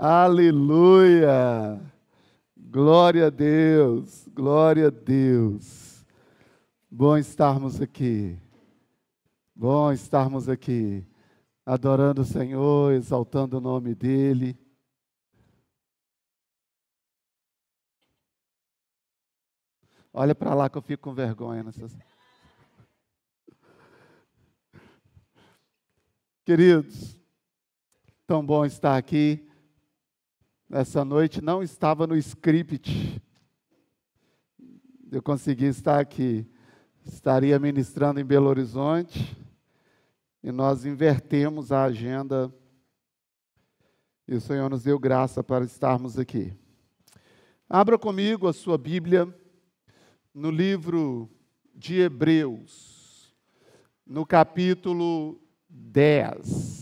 Aleluia! Glória a Deus, glória a Deus. Bom estarmos aqui, adorando o Senhor, exaltando o nome dEle. Olha para lá que eu fico com vergonha nessas... Queridos, tão bom estar aqui. Essa noite não estava no script. Eu consegui estar aqui. Estaria ministrando em Belo Horizonte e nós invertemos a agenda e o Senhor nos deu graça para estarmos aqui. Abra comigo a sua Bíblia no livro de Hebreus, no capítulo 10.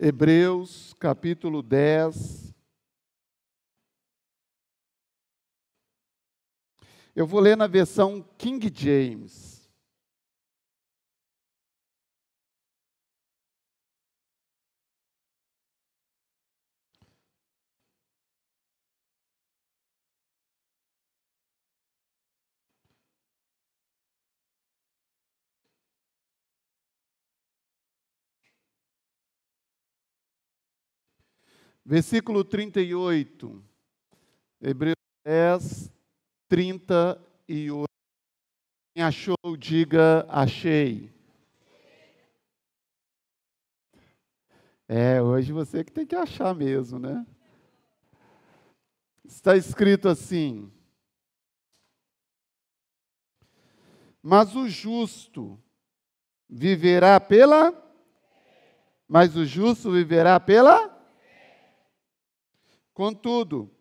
Hebreus, capítulo 10. Eu vou ler na versão King James. Versículo 38, Hebreus 10, 38. Quem achou, diga, achei. Hoje você que tem que achar mesmo, né? Está escrito assim: Mas o justo viverá pela... Contudo,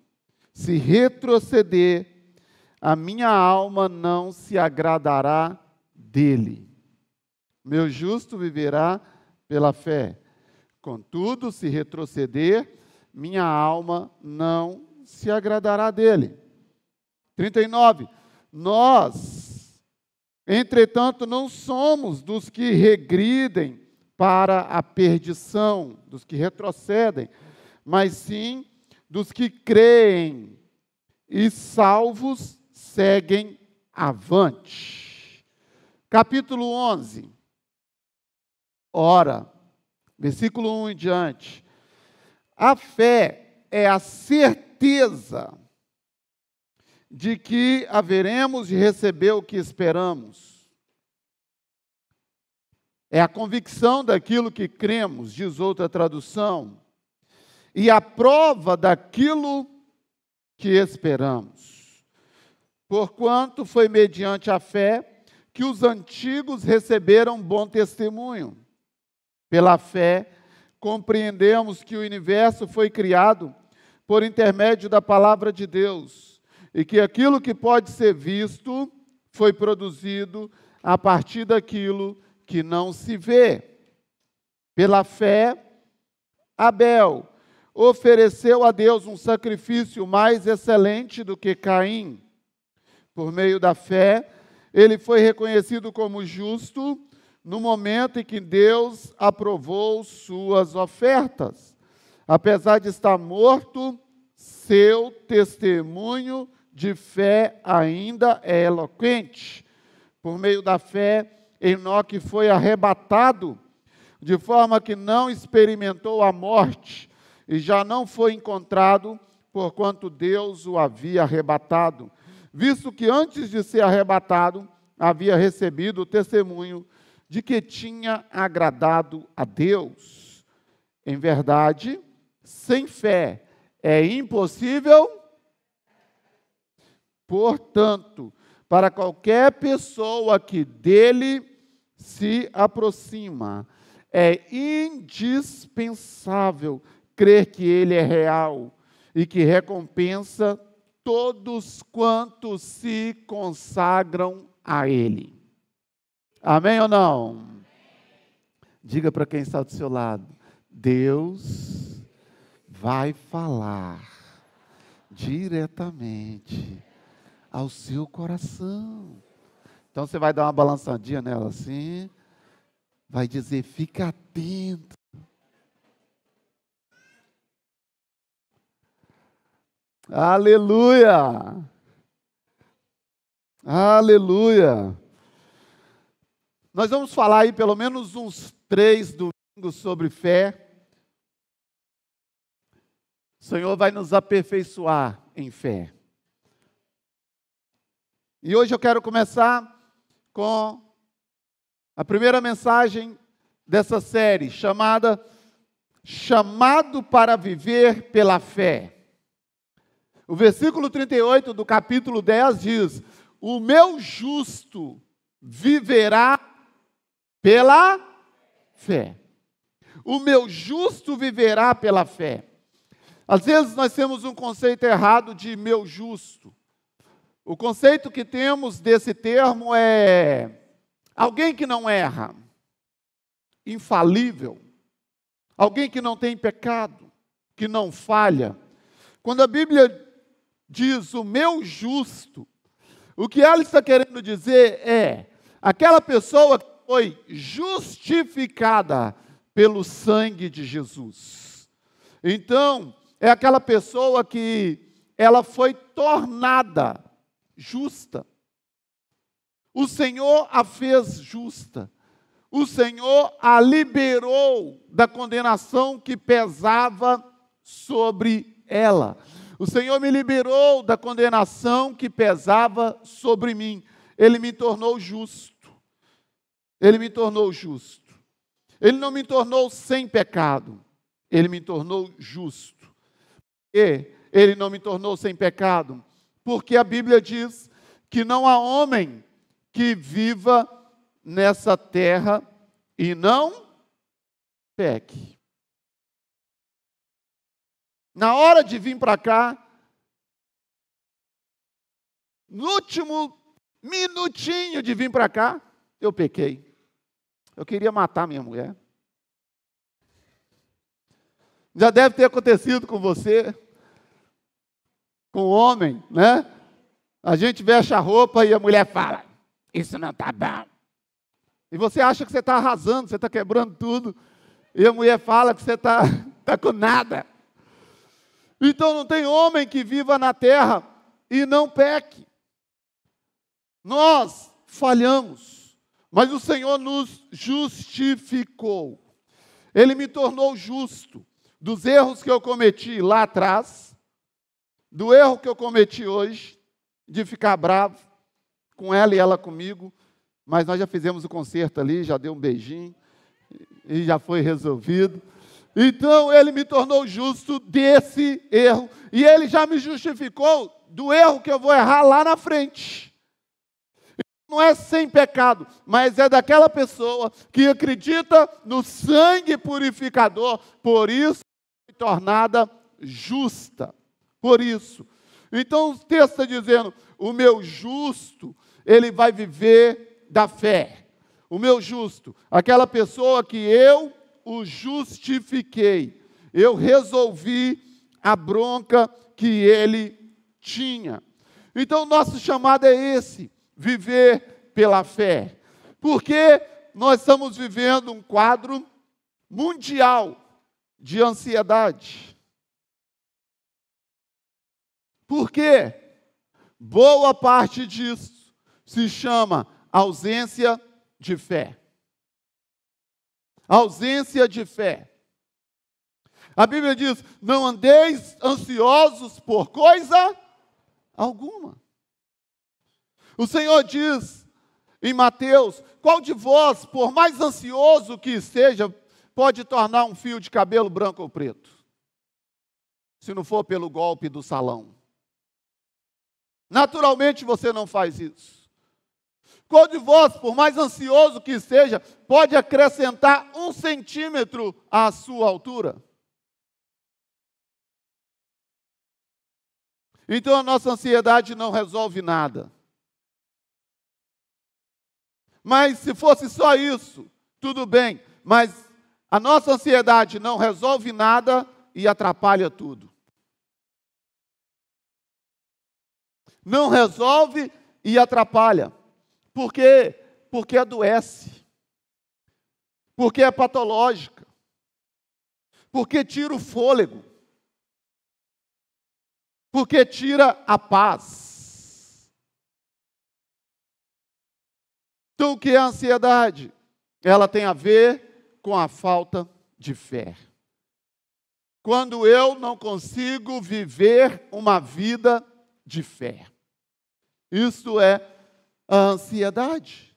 se retroceder, a minha alma não se agradará dele. Meu justo viverá pela fé. Contudo, se retroceder, minha alma não se agradará dele. 39. Nós, entretanto, não somos dos que regridem para a perdição, dos que retrocedem, mas sim dos que creem e salvos seguem avante. Capítulo 11. Ora, versículo 1 em diante. A fé é a certeza de que haveremos de receber o que esperamos. É a convicção daquilo que cremos, diz outra tradução. E a prova daquilo que esperamos. Porquanto foi mediante a fé que os antigos receberam bom testemunho. Pela fé, compreendemos que o universo foi criado por intermédio da palavra de Deus, e que aquilo que pode ser visto foi produzido a partir daquilo que não se vê. Pela fé, Abel ofereceu a Deus um sacrifício mais excelente do que Caim. Por meio da fé, ele foi reconhecido como justo no momento em que Deus aprovou suas ofertas. Apesar de estar morto, seu testemunho de fé ainda é eloquente. Por meio da fé, Enoque foi arrebatado, de forma que não experimentou a morte, e já não foi encontrado, porquanto Deus o havia arrebatado, visto que antes de ser arrebatado, havia recebido o testemunho de que tinha agradado a Deus. Em verdade, sem fé é impossível, portanto, para qualquer pessoa que dele se aproxima, é indispensável crer que ele é real e que recompensa todos quantos se consagram a ele. Amém ou não? Diga para quem está do seu lado: Deus vai falar diretamente ao seu coração. Então você vai dar uma balançadinha nela assim, vai dizer, fica atento. Aleluia! Aleluia! Nós vamos falar aí pelo menos uns 3 domingos sobre fé. O Senhor vai nos aperfeiçoar em fé. E hoje eu quero começar com a primeira mensagem dessa série, chamada Chamado para Viver pela Fé. O versículo 38 do capítulo 10 diz: o meu justo viverá pela fé. O meu justo viverá pela fé. Às vezes nós temos um conceito errado de meu justo. O conceito que temos desse termo é alguém que não erra, infalível, alguém que não tem pecado, que não falha. Quando a Bíblia diz o meu justo, o que ela está querendo dizer é aquela pessoa que foi justificada pelo sangue de Jesus. Então, é aquela pessoa que ela foi tornada justa. O Senhor a fez justa. O Senhor a liberou da condenação que pesava sobre ela. O Senhor me liberou da condenação que pesava sobre mim. Ele me tornou justo. Ele me tornou justo. Ele não me tornou sem pecado. Ele me tornou justo. E ele não me tornou sem pecado, porque a Bíblia diz que não há homem que viva nessa terra e não peque. Na hora de vir para cá, no último minutinho de vir para cá, eu pequei. Eu queria matar minha mulher. Já deve ter acontecido com você, com o homem, né? A gente veste a roupa e a mulher fala, isso não está bom. E você acha que você está arrasando, você está quebrando tudo. E a mulher fala que você está com nada. Então não tem homem que viva na terra e não peque. Nós falhamos, mas o Senhor nos justificou. Ele me tornou justo dos erros que eu cometi lá atrás, do erro que eu cometi hoje, de ficar bravo com ela e ela comigo, mas nós já fizemos o conserto ali, já deu um beijinho, e já foi resolvido. Então, ele me tornou justo desse erro, e ele já me justificou do erro que eu vou errar lá na frente. Não é sem pecado, mas é daquela pessoa que acredita no sangue purificador, por isso foi tornada justa. Por isso. Então, o texto está dizendo, o meu justo, ele vai viver da fé. O meu justo, aquela pessoa que eu o justifiquei. Eu resolvi a bronca que ele tinha. Então, nosso chamado é esse, viver pela fé. Porque nós estamos vivendo um quadro mundial de ansiedade. Por quê? Boa parte disso se chama ausência de fé. Ausência de fé. A Bíblia diz, não andeis ansiosos por coisa alguma. O Senhor diz em Mateus, qual de vós, por mais ansioso que seja, pode tornar um fio de cabelo branco ou preto? Se não for pelo golpe do salão. Naturalmente você não faz isso. Qual de vós, por mais ansioso que seja, pode acrescentar 1 centímetro à sua altura? Então a nossa ansiedade não resolve nada. Mas se fosse só isso, tudo bem. Mas a nossa ansiedade não resolve nada e atrapalha tudo. Não resolve e atrapalha. Por quê? Porque adoece. Porque é patológica. Porque tira o fôlego. Porque tira a paz. Então, o que é a ansiedade? Ela tem a ver com a falta de fé. Quando eu não consigo viver uma vida de fé. Isso é a ansiedade.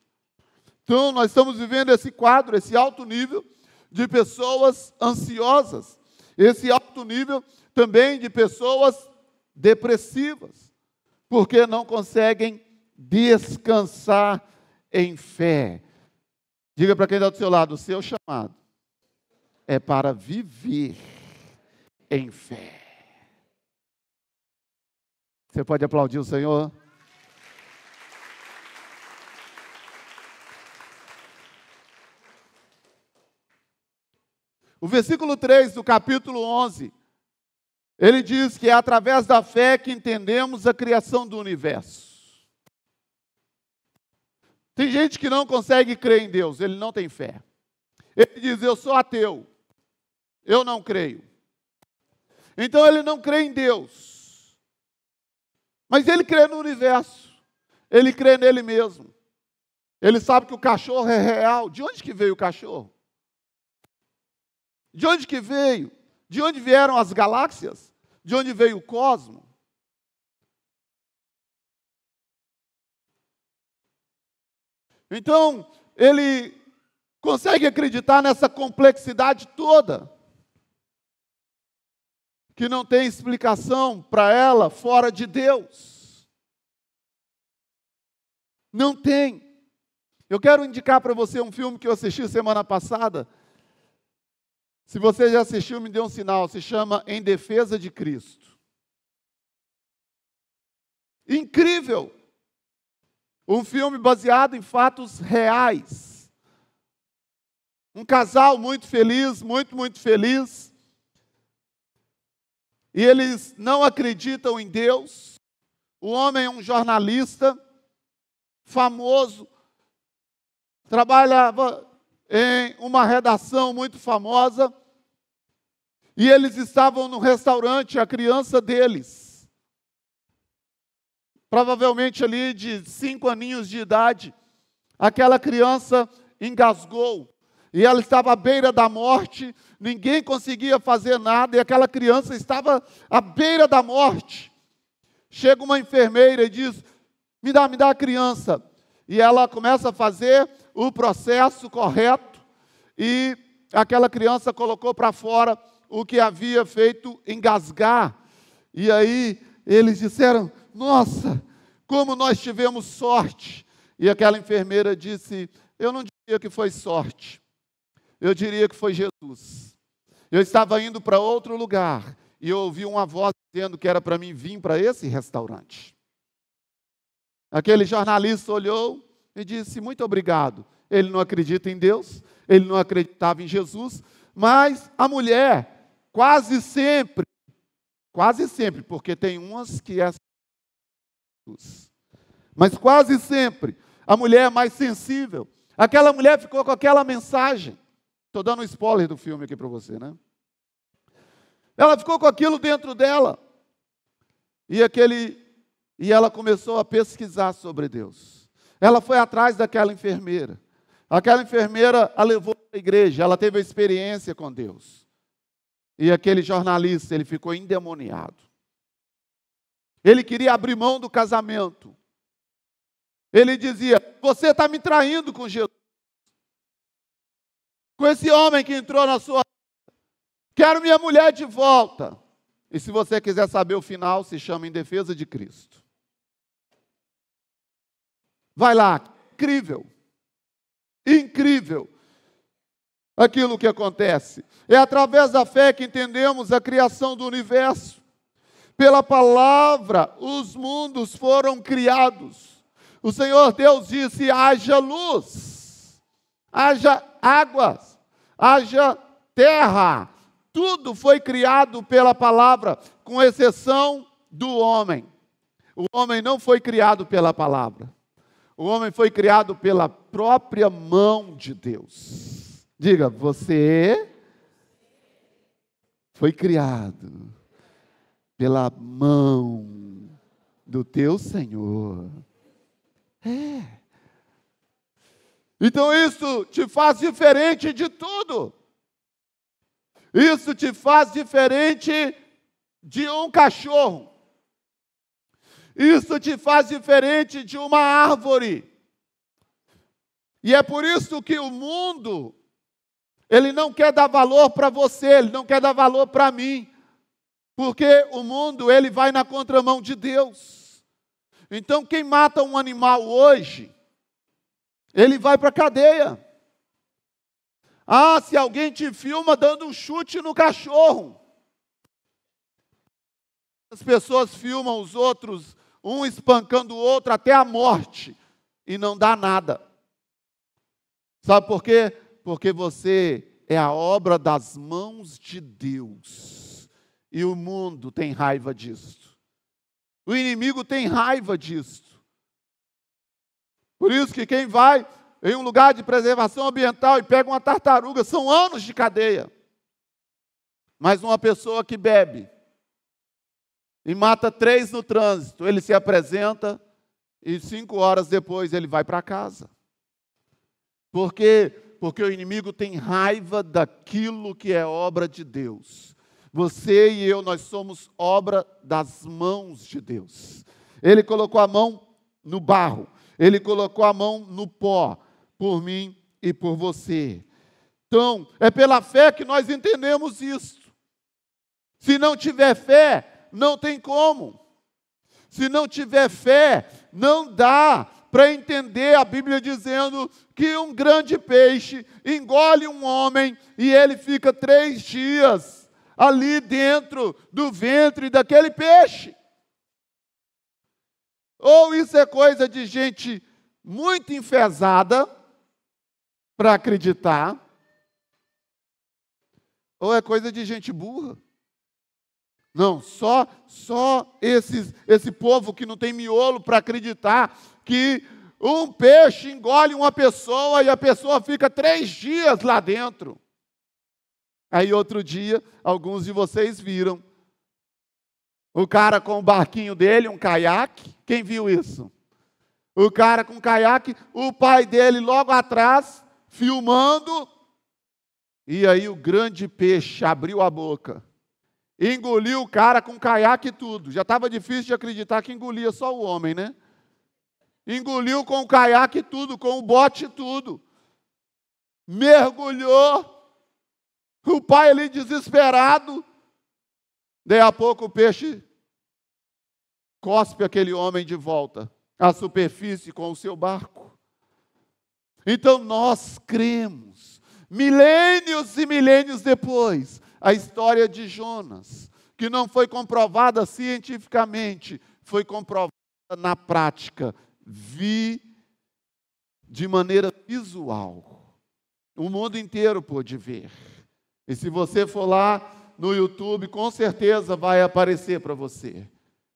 Então, nós estamos vivendo esse quadro, esse alto nível de pessoas ansiosas. Esse alto nível também de pessoas depressivas. Porque não conseguem descansar em fé. Diga para quem está do seu lado, o seu chamado é para viver em fé. Você pode aplaudir o Senhor? O versículo 3 do capítulo 11, ele diz que é através da fé que entendemos a criação do universo. Tem gente que não consegue crer em Deus, ele não tem fé. Ele diz, eu sou ateu, eu não creio. Então ele não crê em Deus. Mas ele crê no universo. Ele crê nele mesmo. Ele sabe que o cachorro é real. De onde que veio o cachorro? De onde que veio? De onde vieram as galáxias? De onde veio o cosmos? Então, ele consegue acreditar nessa complexidade toda, que não tem explicação para ela fora de Deus. Não tem. Eu quero indicar para você um filme que eu assisti semana passada. Se você já assistiu, me dê um sinal. Se chama Em Defesa de Cristo. Incrível! Um filme baseado em fatos reais. Um casal muito feliz, muito feliz. E eles não acreditam em Deus. O homem é um jornalista famoso. Trabalhava em uma redação muito famosa. E eles estavam no restaurante, a criança deles, provavelmente ali de 5 aninhos de idade, aquela criança engasgou. E ela estava à beira da morte, ninguém conseguia fazer nada, e aquela criança estava à beira da morte. Chega uma enfermeira e diz, me dá a criança. E ela começa a fazer o processo correto, e aquela criança colocou para fora o que havia feito engasgar. E aí eles disseram, nossa, como nós tivemos sorte. E aquela enfermeira disse, eu não diria que foi sorte. Eu diria que foi Jesus. Eu estava indo para outro lugar e eu ouvi uma voz dizendo que era para mim vir para esse restaurante. Aquele jornalista olhou e disse, muito obrigado. Ele não acredita em Deus, ele não acreditava em Jesus, mas a mulher, quase sempre, porque tem umas que é Jesus, mas quase sempre, a mulher é mais sensível. Aquela mulher ficou com aquela mensagem. Estou dando um spoiler do filme aqui para você, né? Ela ficou com aquilo dentro dela. E ela começou a pesquisar sobre Deus. Ela foi atrás daquela enfermeira. Aquela enfermeira a levou para a igreja. Ela teve a experiência com Deus. E aquele jornalista, ele ficou endemoniado. Ele queria abrir mão do casamento. Ele dizia, você está me traindo com Jesus. Com esse homem que entrou na sua vida. Quero minha mulher de volta. E se você quiser saber o final, se chama Em Defesa de Cristo. Vai lá, incrível. Incrível. Aquilo que acontece. É através da fé que entendemos a criação do universo. Pela palavra, os mundos foram criados. O Senhor Deus disse, haja luz, haja águas, haja terra. Tudo foi criado pela palavra, com exceção do homem. O homem não foi criado pela palavra. O homem foi criado pela própria mão de Deus. Diga, você foi criado pela mão do teu Senhor. Então isso te faz diferente de tudo. Isso te faz diferente de um cachorro. Isso te faz diferente de uma árvore. E é por isso que o mundo, ele não quer dar valor para você, ele não quer dar valor para mim. Porque o mundo, ele vai na contramão de Deus. Então, quem mata um animal hoje, ele vai para a cadeia. Ah, se alguém te filma dando um chute no cachorro. As pessoas filmam os outros, um espancando o outro até a morte, e não dá nada. Sabe por quê? Porque você é a obra das mãos de Deus. E o mundo tem raiva disso. O inimigo tem raiva disso. Por isso que quem vai em um lugar de preservação ambiental e pega uma tartaruga, são anos de cadeia. Mas uma pessoa que bebe e mata 3 no trânsito, ele se apresenta e 5 horas depois ele vai para casa. Por quê? Porque o inimigo tem raiva daquilo que é obra de Deus. Você e eu, nós somos obra das mãos de Deus. Ele colocou a mão no barro, ele colocou a mão no pó, por mim e por você. Então, é pela fé que nós entendemos isso. Se não tiver fé, não tem como. Se não tiver fé, não dá para entender a Bíblia dizendo que um grande peixe engole um homem e ele fica 3 dias ali dentro do ventre daquele peixe. Ou isso é coisa de gente muito enfesada para acreditar, ou é coisa de gente burra. Não, só esse povo que não tem miolo para acreditar que um peixe engole uma pessoa e a pessoa fica 3 dias lá dentro. Aí outro dia, alguns de vocês viram o cara com o barquinho dele, um caiaque. Quem viu isso? O cara com o caiaque, o pai dele logo atrás, filmando. E aí o grande peixe abriu a boca. Engoliu o cara com o caiaque e tudo. Já estava difícil de acreditar que engolia só o homem, né? Engoliu com o caiaque e tudo, com o bote e tudo. Mergulhou. O pai ali desesperado. Daí a pouco o peixe cospe aquele homem de volta à superfície com o seu barco. Então nós cremos, milênios e milênios depois, a história de Jonas, que não foi comprovada cientificamente, foi comprovada na prática, de maneira visual. O mundo inteiro pôde ver. E se você for lá no YouTube, com certeza vai aparecer para você.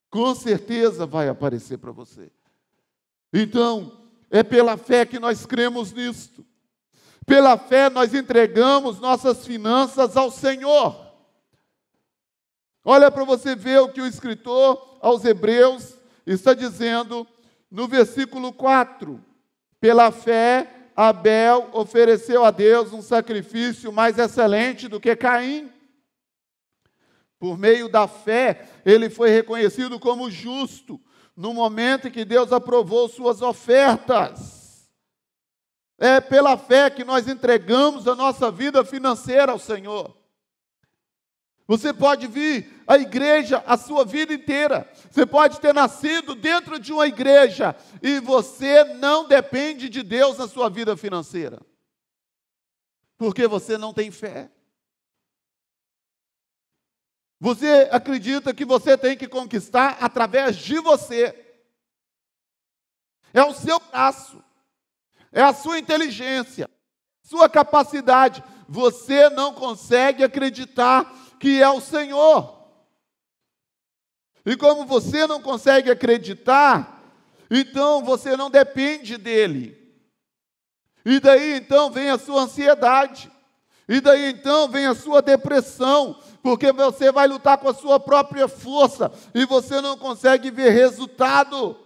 Com certeza vai aparecer para você. Então, é pela fé que nós cremos nisto. Pela fé nós entregamos nossas finanças ao Senhor. Olha para você ver o que o escritor aos Hebreus está dizendo no versículo 4. Pela fé, Abel ofereceu a Deus um sacrifício mais excelente do que Caim. Por meio da fé, ele foi reconhecido como justo, no momento em que Deus aprovou suas ofertas. É pela fé que nós entregamos a nossa vida financeira ao Senhor. Você pode vir à igreja a sua vida inteira. Você pode ter nascido dentro de uma igreja e você não depende de Deus na sua vida financeira. Porque você não tem fé. Você acredita que você tem que conquistar através de você. É o seu braço. É a sua inteligência. Sua capacidade. Você não consegue acreditar que é o Senhor. E como você não consegue acreditar, Então você não depende dele. E daí então vem a sua ansiedade. E daí então vem a sua depressão, porque você vai lutar com a sua própria força e você não consegue ver resultado.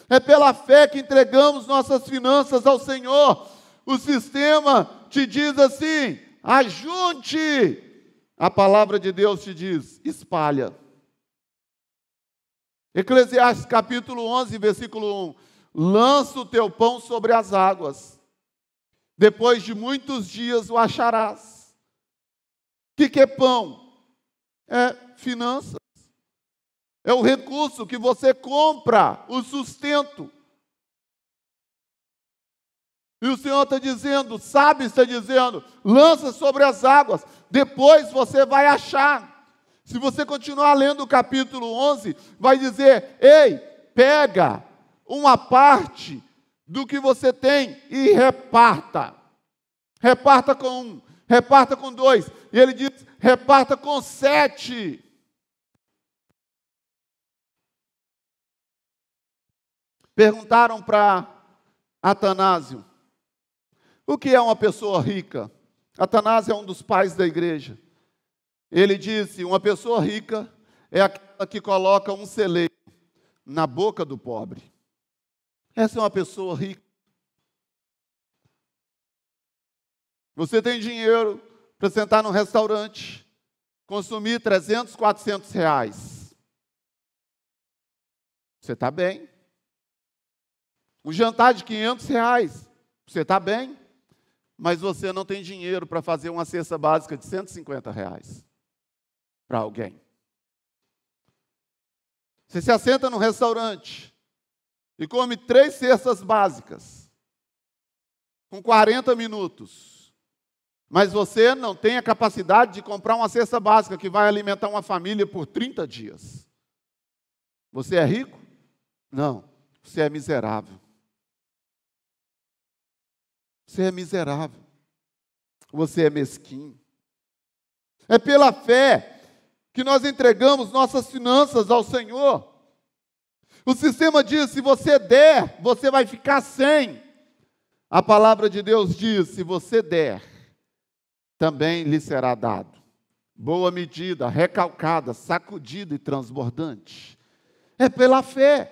É pela fé que entregamos nossas finanças ao Senhor. O sistema te diz assim: ajunte. A palavra de Deus te diz: espalha. Eclesiastes capítulo 11, versículo 1. Lança o teu pão sobre as águas. Depois de muitos dias o acharás. O que é pão? É finanças. É o recurso que você compra, o sustento. E o Senhor está dizendo, sabe, está dizendo, lança sobre as águas, depois você vai achar. Se você continuar lendo o capítulo 11, vai dizer, ei, pega uma parte do que você tem e reparta. Reparta com um, reparta com dois. E ele diz, reparta com 7. Perguntaram para Atanásio, o que é uma pessoa rica? Atanásio é um dos pais da igreja. Ele disse, uma pessoa rica é aquela que coloca um celeiro na boca do pobre. Essa é uma pessoa rica. Você tem dinheiro para sentar num restaurante, consumir 300, 400 reais. Você está bem. Um jantar de 500 reais. Você está bem. Mas você não tem dinheiro para fazer uma cesta básica de 150 reais para alguém. Você se assenta num restaurante e come 3 cestas básicas com 40 minutos. Mas você não tem a capacidade de comprar uma cesta básica que vai alimentar uma família por 30 dias. Você é rico? Não, você é miserável. Você é miserável. Você é mesquinho. É pela fé que nós entregamos nossas finanças ao Senhor. O sistema diz, se você der, você vai ficar sem. A palavra de Deus diz, se você der, também lhe será dado. Boa medida, recalcada, sacudida e transbordante. É pela fé.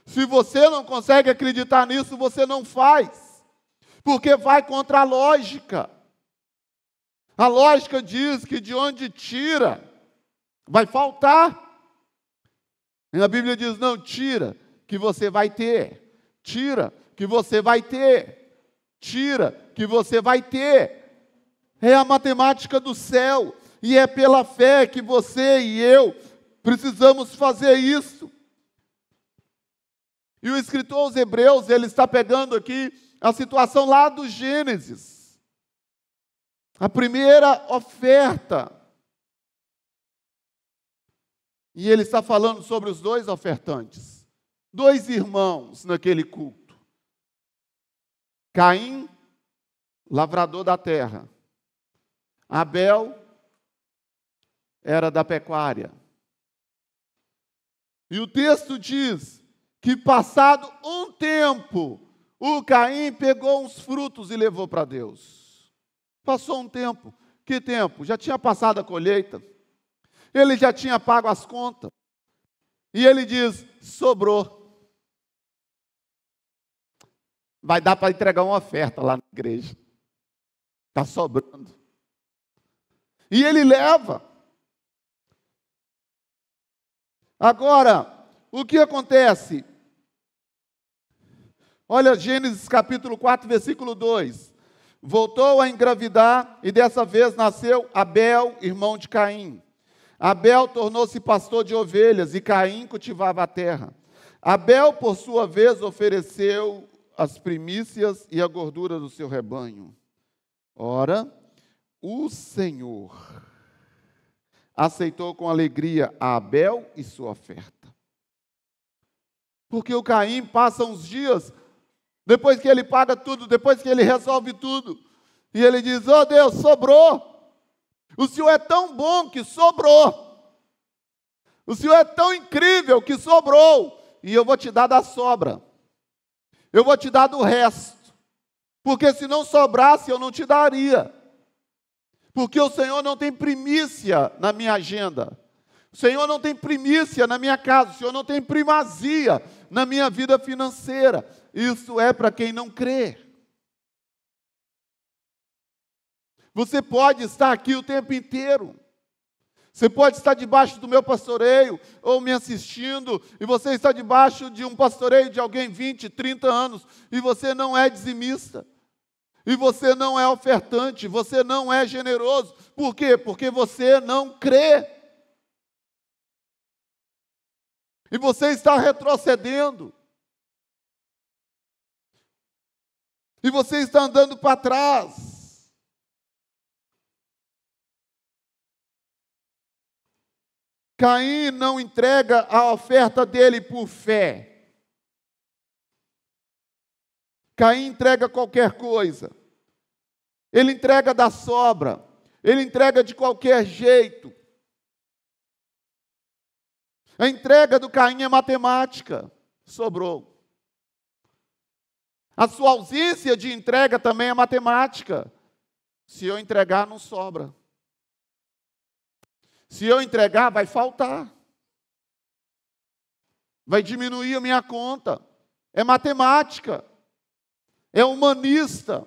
Se você não consegue acreditar nisso, você não faz. Porque vai contra a lógica. A lógica diz que de onde tira, vai faltar. E a Bíblia diz, não, tira, que você vai ter. Tira, que você vai ter. Tira, que você vai ter. É a matemática do céu. E é pela fé que você e eu precisamos fazer isso. E o escritor aos Hebreus, ele está pegando aqui a situação lá do Gênesis. A primeira oferta. E ele está falando sobre os 2 ofertantes. 2 irmãos naquele culto. Caim, lavrador da terra. Abel era da pecuária. E o texto diz que passado um tempo, o Caim pegou uns frutos e levou para Deus. Passou um tempo. Que tempo? Já tinha passado a colheita. Ele já tinha pago as contas. E ele diz, sobrou. Vai dar para entregar uma oferta lá na igreja. Está sobrando. E ele leva. Agora, o que acontece? Olha Gênesis capítulo 4, versículo 2. Voltou a engravidar e dessa vez nasceu Abel, irmão de Caim. Abel tornou-se pastor de ovelhas e Caim cultivava a terra. Abel, por sua vez, ofereceu as primícias e a gordura do seu rebanho. Ora, o Senhor aceitou com alegria a Abel e sua oferta. Porque o Caim passa uns dias, depois que ele paga tudo, depois que ele resolve tudo, e ele diz, oh Deus, sobrou. O Senhor é tão bom que sobrou. O Senhor é tão incrível que sobrou. e eu vou te dar da sobra. Eu vou te dar do resto. Porque se não sobrasse, eu não te daria. Porque o Senhor não tem primícia na minha agenda. O Senhor não tem primícia na minha casa. O Senhor não tem primazia na minha vida financeira. Isso é para quem não crê. Você pode estar aqui o tempo inteiro. Você pode estar debaixo do meu pastoreio, ou me assistindo, e você está debaixo de um pastoreio de alguém 20, 30 anos, e você não é dizimista. E você não é ofertante, você não é generoso. Por quê? Porque você não crê. E você está retrocedendo. E você está andando para trás. Caim não entrega a oferta dele por fé. Caim entrega qualquer coisa. Ele entrega da sobra. Ele entrega de qualquer jeito. A entrega do Caim é matemática. Sobrou. A sua ausência de entrega também é matemática. Se eu entregar, não sobra. Se eu entregar, vai faltar. Vai diminuir a minha conta. É matemática. É humanista.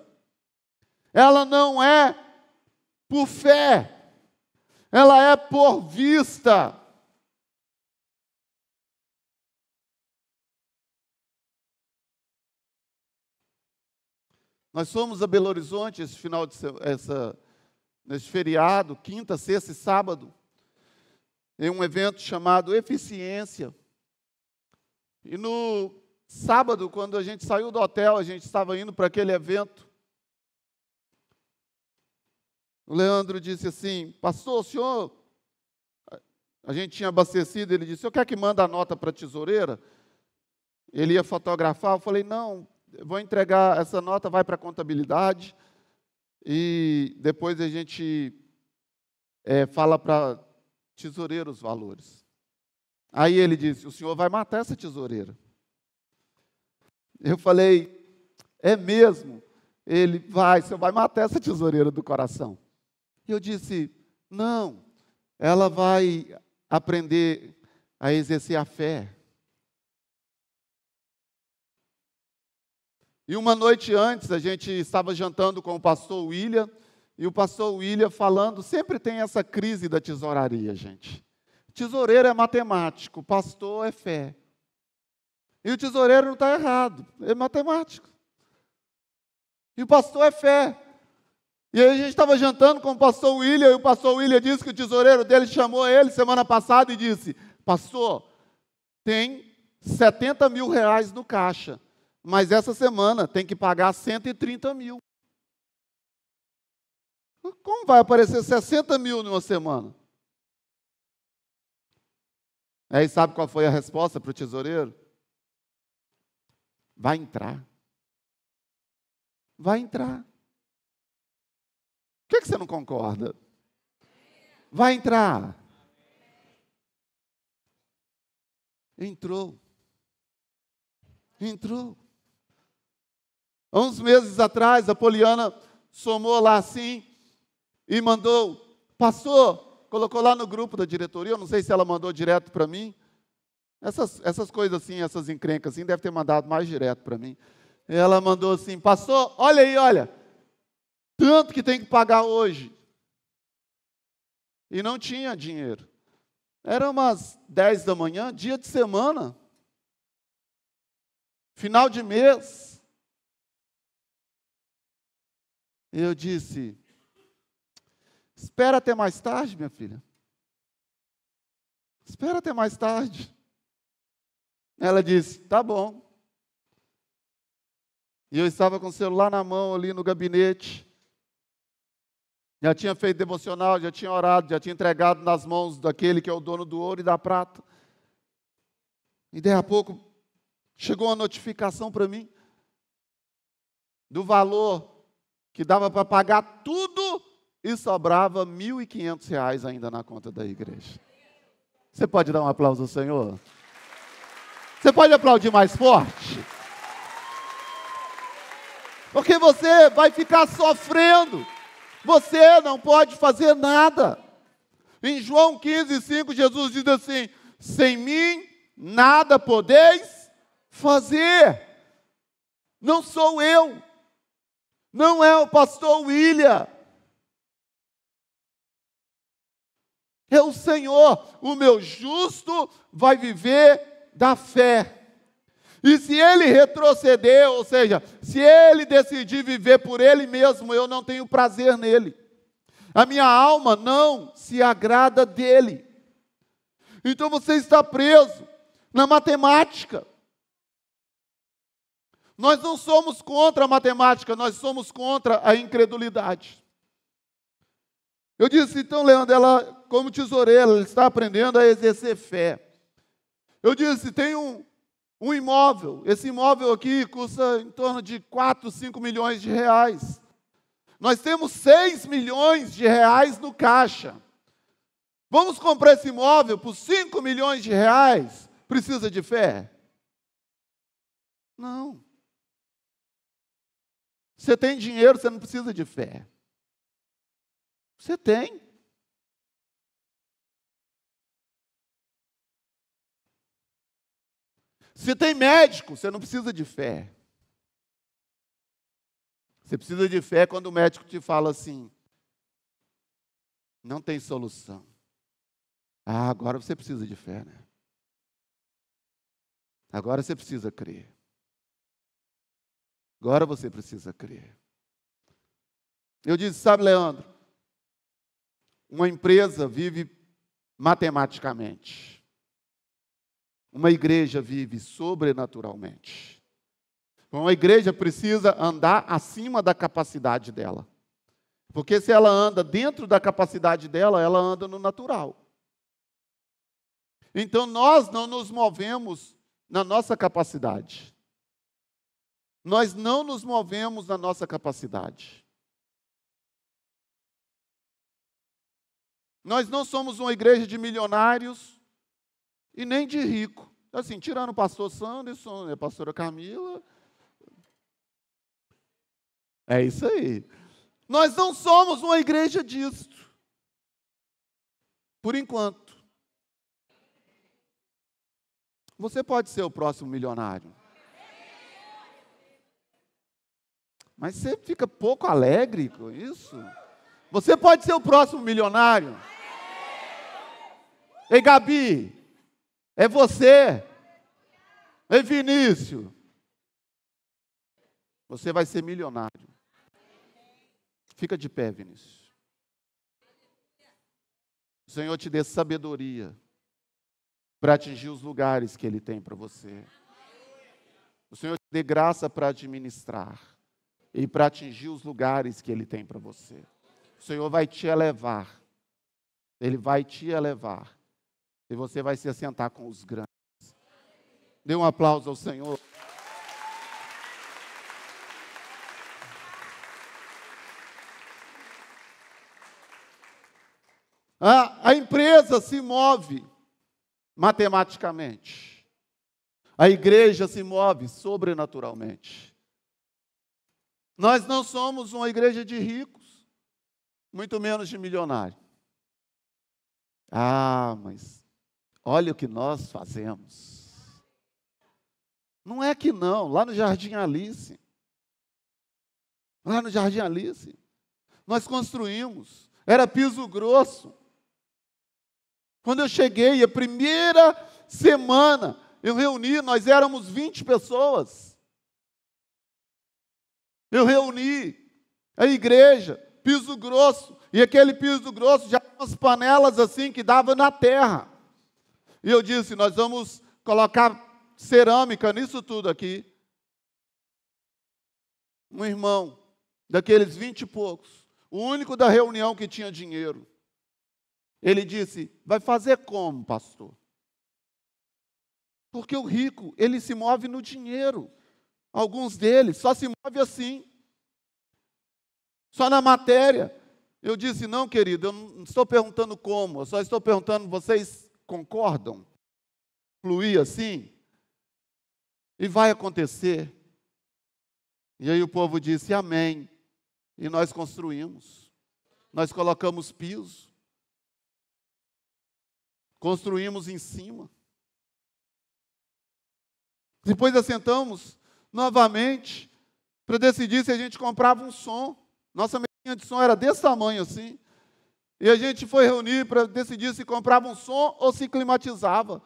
Ela não é por fé. Ela é por vista. Nós fomos a Belo Horizonte esse final de nesse feriado, quinta, sexta e sábado, em um evento chamado Eficiência. E no sábado, quando a gente saiu do hotel, a gente estava indo para aquele evento. O Leandro disse assim: pastor, o senhor... A gente tinha abastecido, ele disse: o senhor quer que manda a nota para a tesoureira? Ele ia fotografar, eu falei: não, eu vou entregar, essa nota vai para a contabilidade, e depois a gente fala para tesoureiro os valores. Aí ele disse: o senhor vai matar essa tesoureira. Eu falei: é mesmo? Ele: vai, o senhor vai matar essa tesoureira do coração. E eu disse: não, ela vai aprender a exercer a fé. E uma noite antes, a gente estava jantando com o pastor William, e o pastor William falando, sempre tem essa crise da tesouraria, gente. Tesoureiro é matemático, o pastor é fé. E o tesoureiro não está errado, é matemático. E o pastor é fé. E aí a gente estava jantando com o pastor William, e o pastor William disse que o tesoureiro dele chamou ele semana passada e disse: pastor, tem 70 mil reais no caixa, mas essa semana tem que pagar 130 mil. Como vai aparecer 60 mil numa semana? Aí sabe qual foi a resposta para o tesoureiro? Vai entrar. Vai entrar. Por que você não concorda? Vai entrar. Entrou. Entrou. Há uns meses atrás, a Poliana somou lá assim e mandou: pastor, colocou lá no grupo da diretoria, eu não sei se ela mandou direto para mim. Essas coisas assim, essas encrencas assim, deve ter mandado mais direto para mim. Ela mandou assim: pastor, olha aí, olha, tanto que tem que pagar hoje. E não tinha dinheiro. Era umas 10 da manhã, dia de semana, final de mês. Eu disse: espera até mais tarde, minha filha. Espera até mais tarde. Ela disse: tá bom. E eu estava com o celular na mão ali no gabinete. Já tinha feito devocional, já tinha orado, já tinha entregado nas mãos daquele que é o dono do ouro e da prata. E daí a pouco chegou uma notificação para mim do valor que dava para pagar tudo e sobrava R$ 1.500 ainda na conta da igreja. Você pode dar um aplauso ao Senhor? Você pode aplaudir mais forte? Porque você vai ficar sofrendo. Você não pode fazer nada. Em João 15:5, Jesus diz assim: sem mim nada podeis fazer. Não sou eu. Não é o pastor William. É o Senhor. O meu justo vai viver da fé. E se ele retroceder, ou seja, se ele decidir viver por ele mesmo, eu não tenho prazer nele. A minha alma não se agrada dele. Então você está preso na matemática. Nós não somos contra a matemática, nós somos contra a incredulidade. Eu disse, então, Leandro, ela, como tesoureira, ela está aprendendo a exercer fé. Eu disse, tem um imóvel. Esse imóvel aqui custa em torno de 4, 5 milhões de reais. Nós temos 6 milhões de reais no caixa. Vamos comprar esse imóvel por 5 milhões de reais? Precisa de fé? Não. Você tem dinheiro, você não precisa de fé. Você tem. Se tem médico, você não precisa de fé. Você precisa de fé quando o médico te fala assim: não tem solução. Ah, agora você precisa de fé, né? Agora você precisa crer. Agora você precisa crer. Eu disse, sabe, Leandro, uma empresa vive matematicamente. Uma igreja vive sobrenaturalmente. Uma igreja precisa andar acima da capacidade dela. Porque se ela anda dentro da capacidade dela, ela anda no natural. Então nós não nos movemos na nossa capacidade. Nós não nos movemos na nossa capacidade. Nós não somos uma igreja de milionários e nem de rico. Assim, tirando o pastor Sanderson, a pastora Camila. É isso aí. Nós não somos uma igreja disto. Por enquanto. Você pode ser o próximo milionário. Mas você fica pouco alegre com isso? Você pode ser o próximo milionário? Ei, Gabi, é você. Ei, Vinícius, você vai ser milionário. Fica de pé, Vinícius. O Senhor te dê sabedoria para atingir os lugares que Ele tem para você. O Senhor te dê graça para administrar e para atingir os lugares que Ele tem para você. O Senhor vai te elevar. Ele vai te elevar. E você vai se assentar com os grandes. Dê um aplauso ao Senhor. A empresa se move matematicamente. A igreja se move sobrenaturalmente. Nós não somos uma igreja de ricos, muito menos de milionários. Ah, mas olha o que nós fazemos. Não é que não, lá no Jardim Alice. Lá no Jardim Alice, nós construímos, era piso grosso. Quando eu cheguei, a primeira semana, eu reuni, nós éramos 20 pessoas. Eu reuni a igreja, piso grosso, e aquele piso grosso já tinha umas panelas assim que dava na terra. E eu disse, nós vamos colocar cerâmica nisso tudo aqui. Um irmão, daqueles 20 e poucos, o único da reunião que tinha dinheiro, ele disse, vai fazer como, pastor? Porque o rico, ele se move no dinheiro. Alguns deles só se move assim. Só na matéria. Eu disse, não, querido, eu não estou perguntando como, eu só estou perguntando, vocês concordam? Fluir assim? E vai acontecer. E aí o povo disse, amém. E nós construímos. Nós colocamos piso. Construímos em cima. Depois assentamos novamente para decidir se a gente comprava um som. Nossa mesinha de som era desse tamanho assim. E a gente foi reunir para decidir se comprava um som ou se climatizava.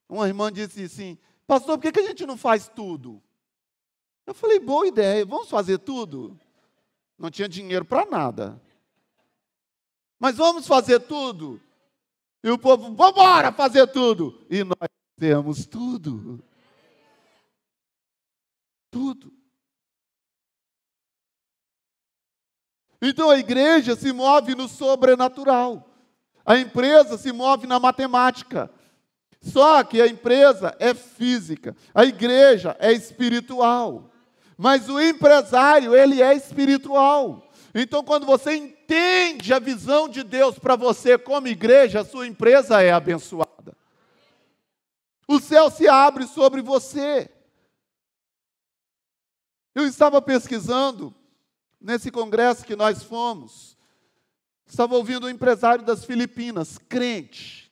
Uma irmã disse assim, pastor, por que a gente não faz tudo? Eu falei, boa ideia, vamos fazer tudo? Não tinha dinheiro para nada. Mas vamos fazer tudo? E o povo, vamos embora fazer tudo. E nós fizemos tudo. Tudo. Então a igreja se move no sobrenatural. A empresa se move na matemática. Só que a empresa é física, a igreja é espiritual. Mas o empresário, ele é espiritual. Então, quando você entende a visão de Deus para você como igreja, a sua empresa é abençoada. O céu se abre sobre você. Eu estava pesquisando nesse congresso que nós fomos. Estava ouvindo um empresário das Filipinas, crente.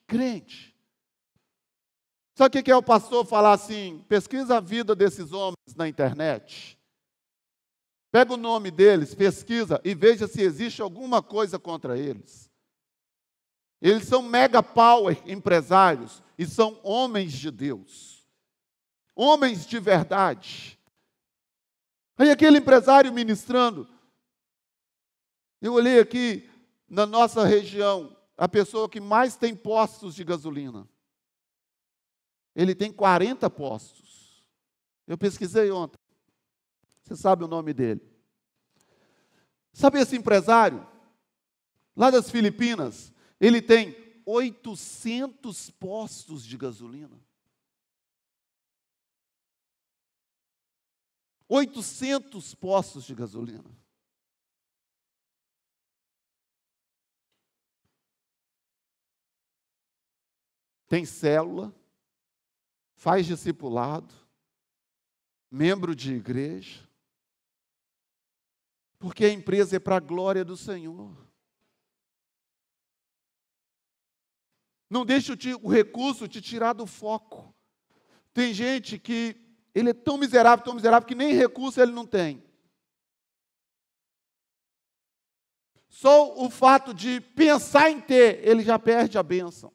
Sabe o que é o pastor falar assim? Pesquisa a vida desses homens na internet. Pega o nome deles, pesquisa e veja se existe alguma coisa contra eles. Eles são mega power empresários e são homens de Deus. Homens de verdade. Aí aquele empresário ministrando, eu olhei aqui na nossa região, a pessoa que mais tem postos de gasolina. Ele tem 40 postos. Eu pesquisei ontem. Você sabe o nome dele. Sabe esse empresário? Lá das Filipinas, ele tem 800 postos de gasolina. 800 postos de gasolina. Tem célula, faz discipulado, membro de igreja, porque a empresa é para a glória do Senhor. Não deixe o recurso te tirar do foco. Tem gente que ele é tão miserável que nem recurso ele não tem. Só o fato de pensar em ter, ele já perde a bênção.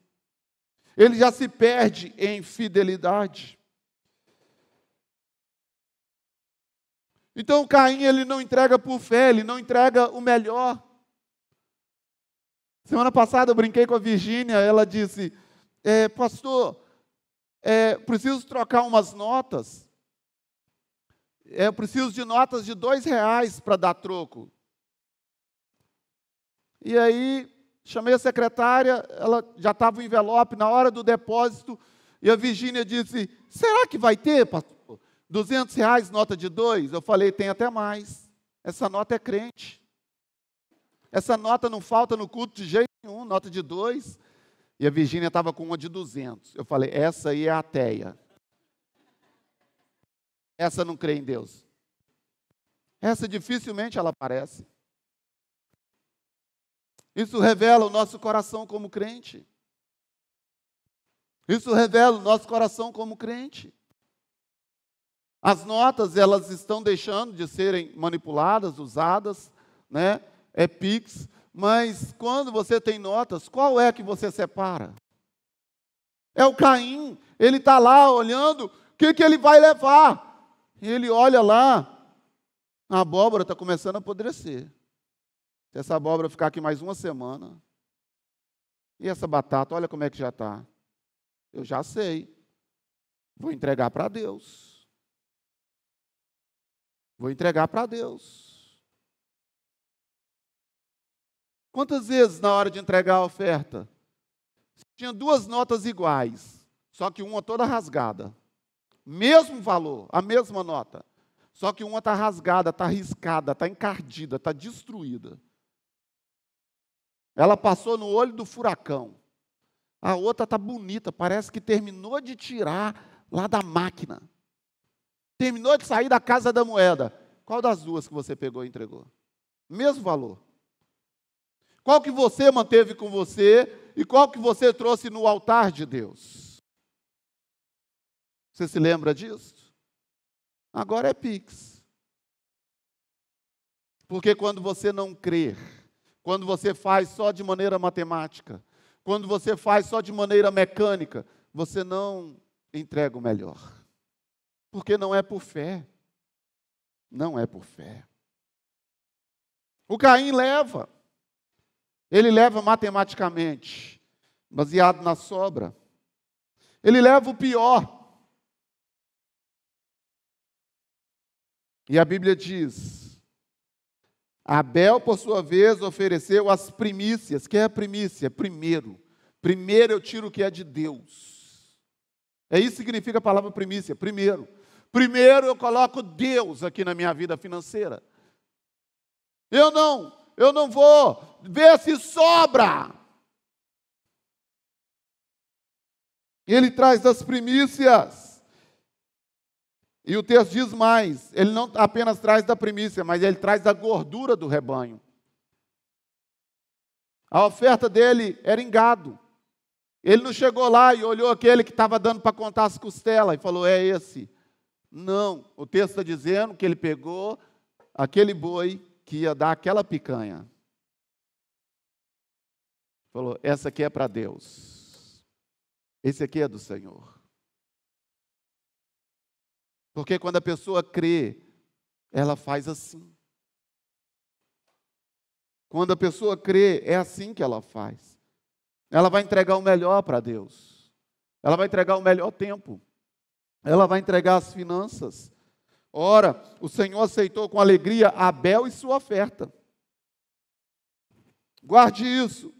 Ele já se perde em fidelidade. Então Caim, ele não entrega por fé, ele não entrega o melhor. Semana passada eu brinquei com a Virgínia, ela disse, pastor, preciso trocar umas notas. Eu preciso de notas de R$2 para dar troco. E aí, chamei a secretária, ela já estava o envelope na hora do depósito, e a Virgínia disse, será que vai ter, pastor? R$200, nota de 2? Eu falei, tem até mais. Essa nota é crente. Essa nota não falta no culto de jeito nenhum, nota de 2. E a Virgínia estava com uma de 200. Eu falei, essa aí é ateia. Essa não crê em Deus. Essa dificilmente ela aparece. Isso revela o nosso coração como crente. Isso revela o nosso coração como crente. As notas, elas estão deixando de serem manipuladas, usadas, né? É Pix. Mas quando você tem notas, qual é que você separa? É o Caim. Ele está lá olhando, o que ele vai levar? E ele olha lá, a abóbora está começando a apodrecer. Se essa abóbora ficar aqui mais uma semana, e essa batata, olha como é que já está. Eu já sei. Vou entregar para Deus. Vou entregar para Deus. Quantas vezes na hora de entregar a oferta, tinha 2 notas iguais, só que uma toda rasgada. Mesmo valor, a mesma nota. Só que uma está rasgada, está riscada, está encardida, está destruída. Ela passou no olho do furacão. A outra está bonita, parece que terminou de tirar lá da máquina. Terminou de sair da casa da moeda. Qual das duas que você pegou e entregou? Mesmo valor. Qual que você manteve com você e qual que você trouxe no altar de Deus? Você se lembra disso? Agora é Pix. Porque quando você não crê, quando você faz só de maneira matemática, quando você faz só de maneira mecânica, você não entrega o melhor. Porque não é por fé. Não é por fé. O Caim leva. Ele leva matematicamente, baseado na sobra. Ele leva o pior. E a Bíblia diz: Abel, por sua vez, ofereceu as primícias. Que é a primícia? Primeiro. Primeiro eu tiro o que é de Deus. É isso que significa a palavra primícia. Primeiro. Primeiro eu coloco Deus aqui na minha vida financeira. Eu não vou ver se sobra. E ele traz das primícias. E o texto diz mais, ele não apenas traz da primícia, mas ele traz da gordura do rebanho. A oferta dele era em gado. Ele não chegou lá e olhou aquele que estava dando para contar as costelas e falou, é esse. Não, o texto está dizendo que ele pegou aquele boi que ia dar aquela picanha. Falou, essa aqui é para Deus. Esse aqui é do Senhor. Porque quando a pessoa crê, ela faz assim. Quando a pessoa crê, é assim que ela faz. Ela vai entregar o melhor para Deus. Ela vai entregar o melhor tempo. Ela vai entregar as finanças. Ora, o Senhor aceitou com alegria Abel e sua oferta. Guarde isso.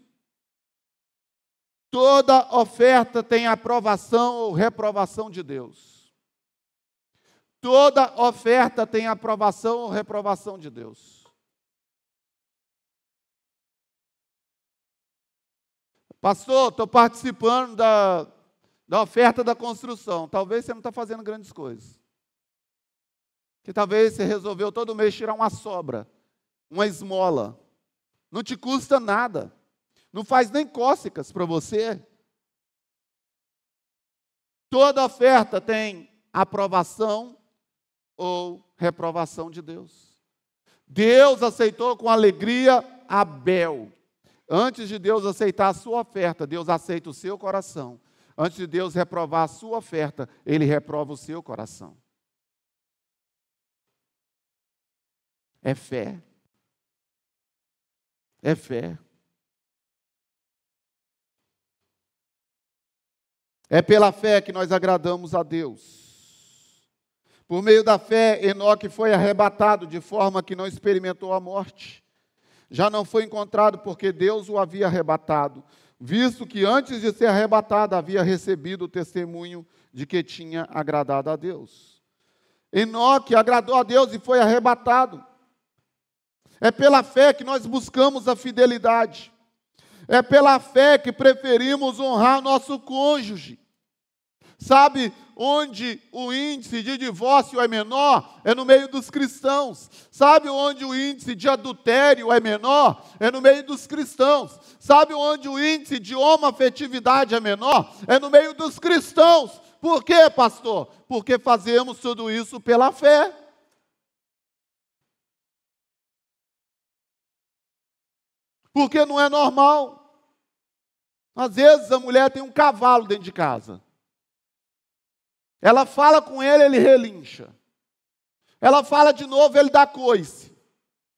Toda oferta tem aprovação ou reprovação de Deus. Toda oferta tem aprovação ou reprovação de Deus. Pastor, estou participando da oferta da construção. Talvez você não está fazendo grandes coisas. Que talvez você resolveu todo mês tirar uma sobra, uma esmola. Não te custa nada. Não faz nem cócegas para você. Toda oferta tem aprovação ou reprovação de Deus. Deus aceitou com alegria Abel. Antes de Deus aceitar a sua oferta, Deus aceita o seu coração. Antes de Deus reprovar a sua oferta, Ele reprova o seu coração. É fé. É fé. É pela fé que nós agradamos a Deus. Por meio da fé, Enoque foi arrebatado de forma que não experimentou a morte. Já não foi encontrado porque Deus o havia arrebatado, visto que antes de ser arrebatado havia recebido o testemunho de que tinha agradado a Deus. Enoque agradou a Deus e foi arrebatado. É pela fé que nós buscamos a fidelidade. É pela fé que preferimos honrar nosso cônjuge. Sabe onde o índice de divórcio é menor? É no meio dos cristãos. Sabe onde o índice de adultério é menor? É no meio dos cristãos. Sabe onde o índice de homoafetividade é menor? É no meio dos cristãos. Por quê, pastor? Porque fazemos tudo isso pela fé. Porque não é normal. Às vezes a mulher tem um cavalo dentro de casa. Ela fala com ele, ele relincha. Ela fala de novo, ele dá coice.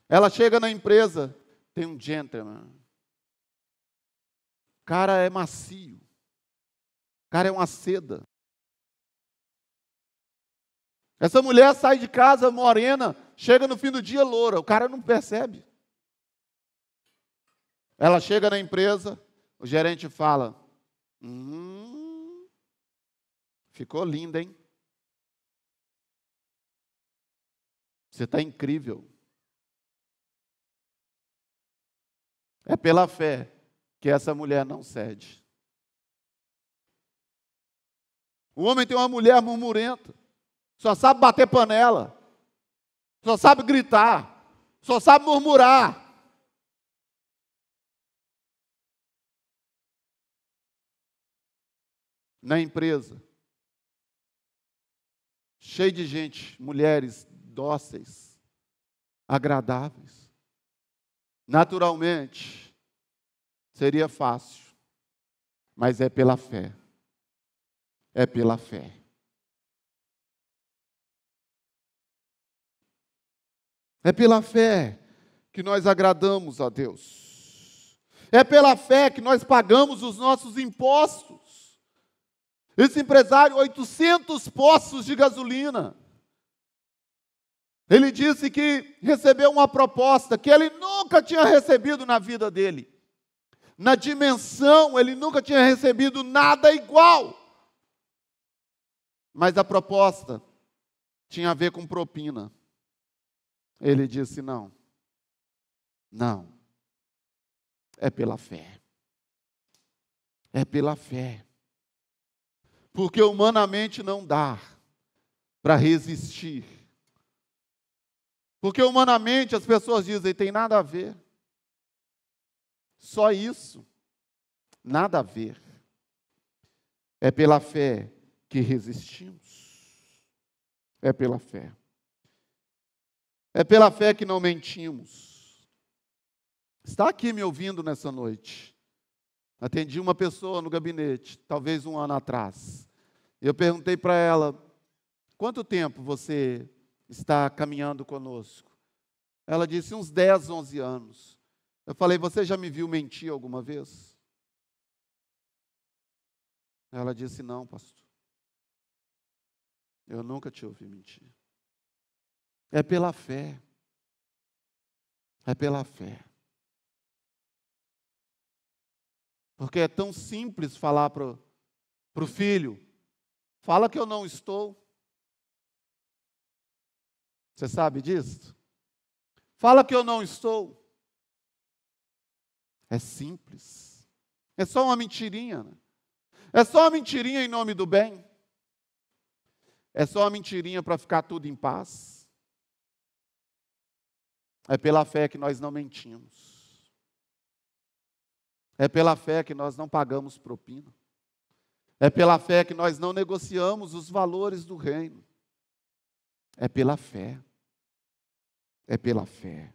Ela chega na empresa, tem um gentleman. O cara é macio. O cara é uma seda. Essa mulher sai de casa morena, chega no fim do dia loura. O cara não percebe. Ela chega na empresa, o gerente fala, ficou linda, hein? Você está incrível. É pela fé que essa mulher não cede. O homem tem uma mulher murmurenta. só sabe bater panela, só sabe gritar, só sabe murmurar. Na empresa, cheio de gente, mulheres dóceis, agradáveis. Naturalmente, seria fácil, mas é pela fé. É pela fé. É pela fé que nós agradamos a Deus. É pela fé que nós pagamos os nossos impostos. Esse empresário, 800 poços de gasolina. Ele disse que recebeu uma proposta que ele nunca tinha recebido na vida dele. Na dimensão, ele nunca tinha recebido nada igual. Mas a proposta tinha a ver com propina. Ele disse: não, não, é pela fé. É pela fé. Porque humanamente não dá para resistir. Porque humanamente as pessoas dizem: tem nada a ver. Só isso, nada a ver. É pela fé que resistimos. É pela fé. É pela fé que não mentimos. Está aqui me ouvindo nessa noite. Atendi uma pessoa no gabinete, talvez um ano atrás. Eu perguntei para ela: quanto tempo você está caminhando conosco? Ela disse: uns 10, 11 anos. Eu falei: você já me viu mentir alguma vez? Ela disse: não, pastor. Eu nunca te ouvi mentir. É pela fé. É pela fé. Porque é tão simples falar para o filho: fala que eu não estou. Você sabe disso? Fala que eu não estou. É simples. É só uma mentirinha. Né? É só uma mentirinha em nome do bem. É só uma mentirinha para ficar tudo em paz. É pela fé que nós não mentimos. É pela fé que nós não pagamos propina. É pela fé que nós não negociamos os valores do reino. É pela fé. É pela fé.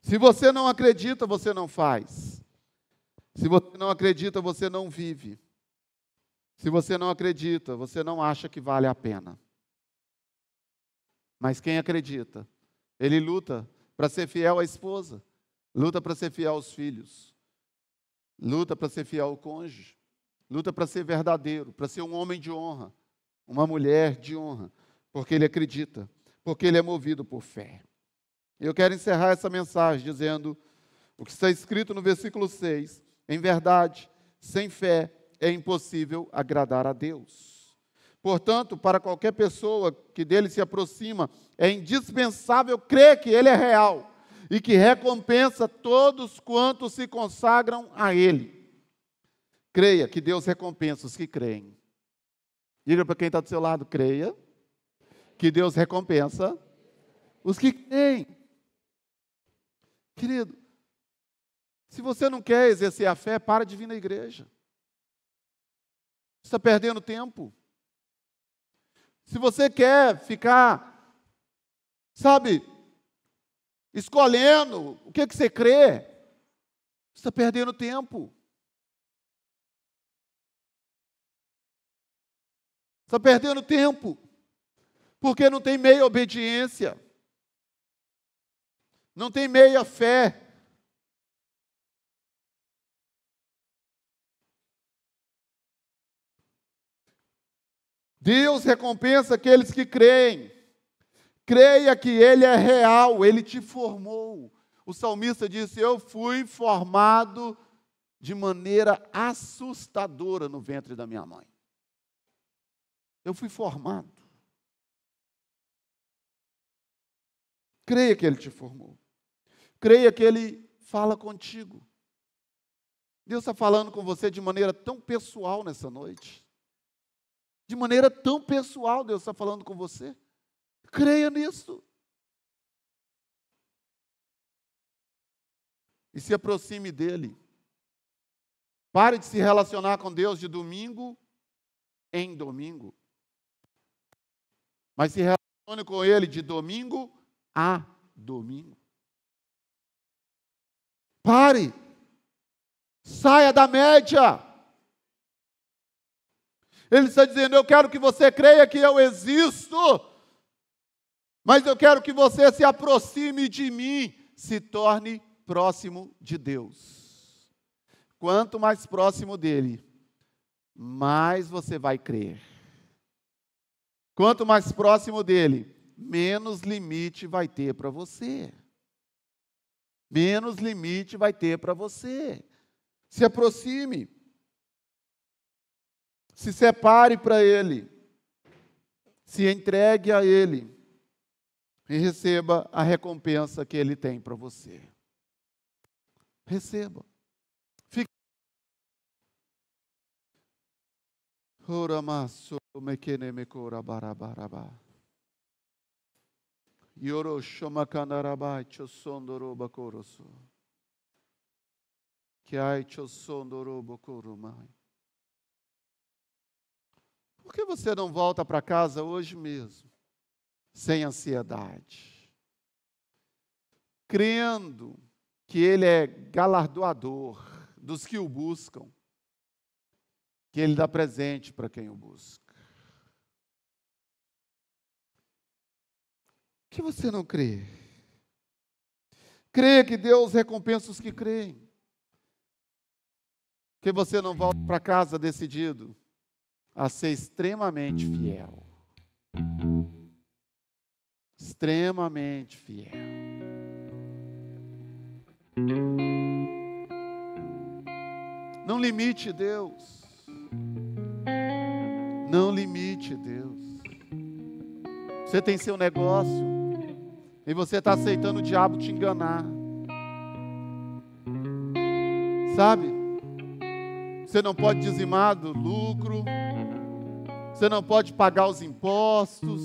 Se você não acredita, você não faz. Se você não acredita, você não vive. Se você não acredita, você não acha que vale a pena. Mas quem acredita, ele luta para ser fiel à esposa, luta para ser fiel aos filhos, luta para ser fiel ao cônjuge, luta para ser verdadeiro, para ser um homem de honra, uma mulher de honra, porque ele acredita, porque ele é movido por fé. Eu quero encerrar essa mensagem dizendo o que está escrito no versículo 6. Em verdade, sem fé é impossível agradar a Deus. Portanto, para qualquer pessoa que dele se aproxima, é indispensável crer que ele é real e que recompensa todos quantos se consagram a ele. Creia que Deus recompensa os que creem. Diga para quem está do seu lado: creia que Deus recompensa os que creem. Querido, se você não quer exercer a fé, para de vir na igreja. Você está perdendo tempo. Se você quer ficar, sabe, escolhendo o que você crê, você está perdendo tempo. Está perdendo tempo. Porque não tem meia obediência. Não tem meia fé. Deus recompensa aqueles que creem. Creia que Ele é real, Ele te formou. O salmista disse: eu fui formado de maneira assustadora no ventre da minha mãe. Eu fui formado. Creia que Ele te formou. Creia que Ele fala contigo. Deus está falando com você de maneira tão pessoal nessa noite. De maneira tão pessoal, Deus está falando com você. Creia nisso. E se aproxime dele. Pare de se relacionar com Deus de domingo em domingo. Mas se relacione com ele de domingo a domingo. Pare. Saia da média. Ele está dizendo, eu quero que você creia que eu existo, mas eu quero que você se aproxime de mim, se torne próximo de Deus. Quanto mais próximo dele, mais você vai crer. Quanto mais próximo dele, menos limite vai ter para você. Menos limite vai ter para você. Se aproxime. Se separe para ele. Se entregue a ele. E receba a recompensa que ele tem para você. Receba. Fique. Por que você não volta para casa hoje mesmo, sem ansiedade? Crendo que ele é galardoador dos que o buscam, que ele dá presente para quem o busca. Por que você não crê? Crê que Deus recompensa os que creem. Que você não volta para casa decidido a ser extremamente fiel. Extremamente fiel. Não limite Deus. Não limite Deus. Você tem seu negócio e você está aceitando o diabo te enganar. Sabe? Você não pode dizimar do lucro. Você não pode pagar os impostos.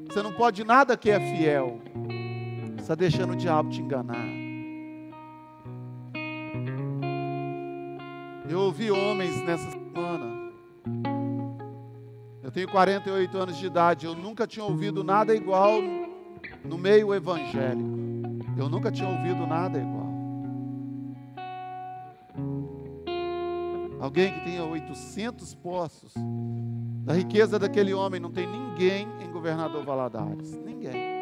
Você não pode nada que é fiel. Você está deixando o diabo te enganar. Eu ouvi homens nessa semana. Eu tenho 48 anos de idade. Eu nunca tinha ouvido nada igual no meio evangélico. Eu nunca tinha ouvido nada igual. Alguém que tenha 800 poços. Da riqueza daquele homem não tem ninguém em Governador Valadares. Ninguém.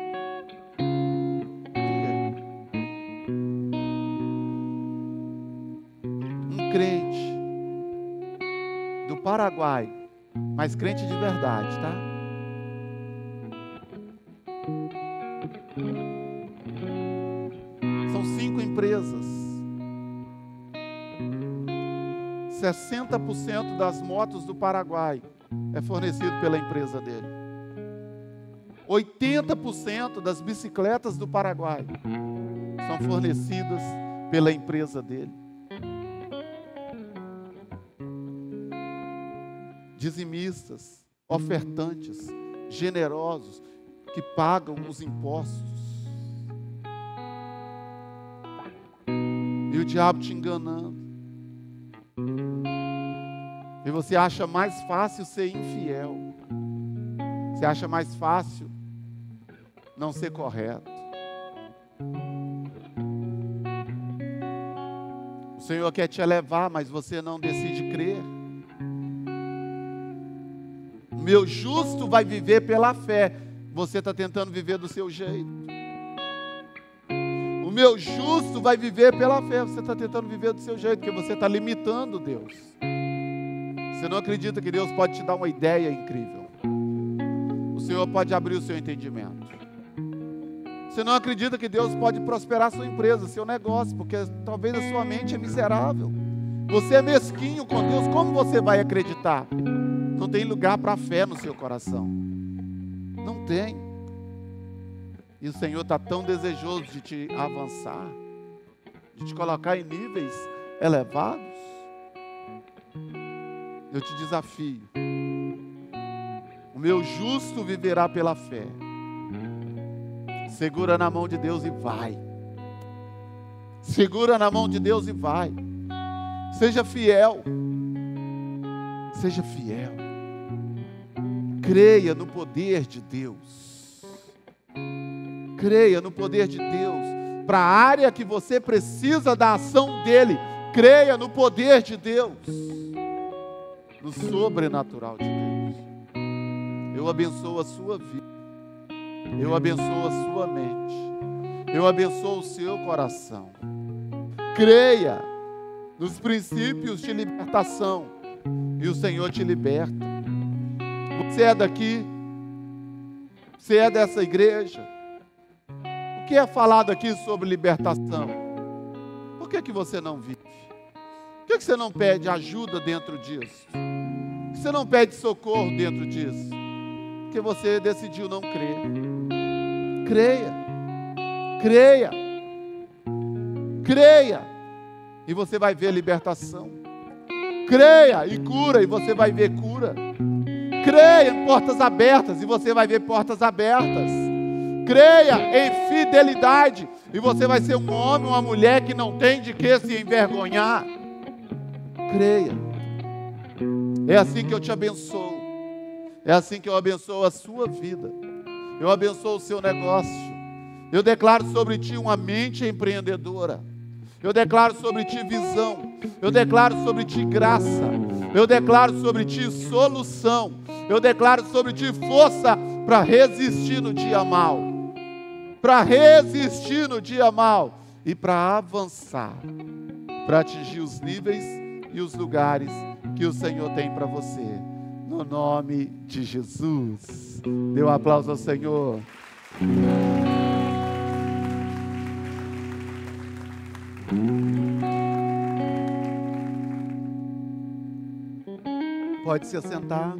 Um crente do Paraguai, mas crente de verdade, tá? São 5 empresas. 60% das motos do Paraguai é fornecido pela empresa dele. 80% das bicicletas do Paraguai são fornecidas pela empresa dele. Dizimistas, ofertantes, generosos, que pagam os impostos. E o diabo te enganando. E você acha mais fácil ser infiel. Você acha mais fácil não ser correto. O Senhor quer te elevar, mas você não decide crer. O meu justo vai viver pela fé. Você está tentando viver do seu jeito. O meu justo vai viver pela fé. Você está tentando viver do seu jeito, porque você está limitando Deus. Você não acredita que Deus pode te dar uma ideia incrível. O Senhor pode abrir o seu entendimento. Você não acredita que Deus pode prosperar a sua empresa, seu negócio, porque talvez a sua mente é miserável. Você é mesquinho com Deus, como você vai acreditar? Não tem lugar para a fé no seu coração. Não tem. E o Senhor está tão desejoso de te avançar. de te colocar em níveis elevados. Eu te desafio. O meu justo viverá pela fé. Segura na mão de Deus e vai. Segura na mão de Deus e vai. Seja fiel. Seja fiel. Creia no poder de Deus. Creia no poder de Deus. Para a área que você precisa da ação dEle. Creia no poder de Deus. No sobrenatural de Deus. Eu abençoo a sua vida. Eu abençoo a sua mente. Eu abençoo o seu coração. Creia nos princípios de libertação. E o Senhor te liberta. Você é daqui. Você é dessa igreja. O que é falado aqui sobre libertação? Por que você não vive? Por que você não pede ajuda dentro disso? Por que você não pede socorro dentro disso? Porque você decidiu não crer. Creia. Creia. Creia. E você vai ver libertação. Creia e cura, e você vai ver cura. Creia em portas abertas, e você vai ver portas abertas. Creia em fidelidade, e você vai ser um homem, uma mulher que não tem de que se envergonhar. Creia. É assim que eu te abençoo. É assim que eu abençoo a sua vida. Eu abençoo o seu negócio. Eu declaro sobre ti uma mente empreendedora. Eu declaro sobre ti visão. Eu declaro sobre ti graça. Eu declaro sobre ti solução. Eu declaro sobre ti força para resistir no dia mal. Para resistir no dia mal. E para avançar. Para atingir os níveis e os lugares que o Senhor tem para você. No nome de Jesus. Dê um aplauso ao Senhor. Pode se assentar.